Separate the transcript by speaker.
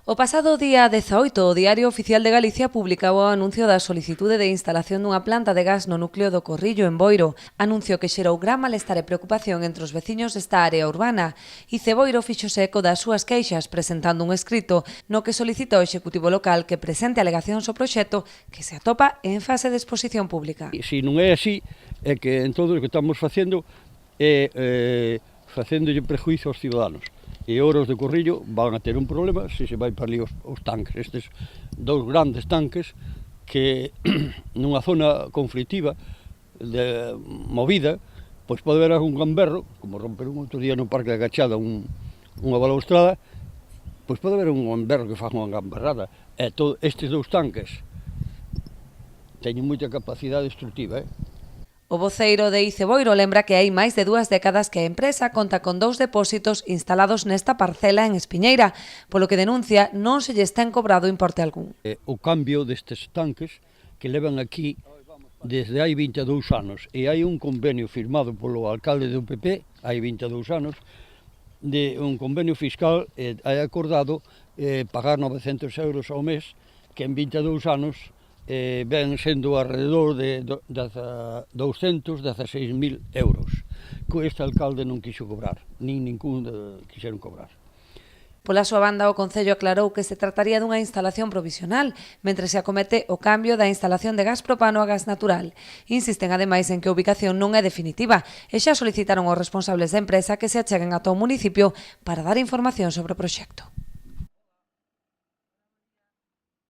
Speaker 1: O pasado día 18, o Diario Oficial de Galicia publicaba o anuncio da solicitude de instalación dunha planta de gas no núcleo do Corrillo, en Boiro, anuncio que xerou gran malestar e preocupación entre os veciños desta área urbana. Ice Boiro fixose eco das súas queixas presentando un escrito no que solicita ao Executivo local que presente alegacións ao proxecto que se atopa en fase de exposición pública.
Speaker 2: Se non é así, é que en todo o que estamos facendo é facéndolle prejuízo aos ciudadanos. E Oros de Corrillo van a ter un problema se se vai para ali os tanques, estes dous grandes tanques que nunha zona conflictiva, movida, pois pode haber algún gamberro, como romper un outro día no Parque da Gachada unha balaustrada, pois pode haber un gamberro que faga unha gamberrada. E estes dous tanques teñen moita capacidade destructiva,
Speaker 1: O voceiro de Ice Boiro lembra que hai máis de 2 décadas que a empresa conta con 2 depósitos instalados nesta parcela en Espiñeira, polo que denuncia non se lle ten cobrado importe algún.
Speaker 2: O cambio destes tanques que levan aquí desde hai 22 anos e hai un convenio firmado polo alcalde do PP, hai 22 anos, de un convenio fiscal hai acordado pagar 900 euros ao mes, que en 22 anos ven sendo alrededor de 216.000 euros, que este alcalde non quixo cobrar, nin ningún quixeron cobrar.
Speaker 1: Pola súa banda, o Concello aclarou que se trataría dunha instalación provisional, mentre se acomete o cambio da instalación de gas propano a gas natural. Insisten ademais en que a ubicación non é definitiva e xa solicitaron aos responsables da empresa que se acheguen ata o municipio para dar información sobre o proxecto.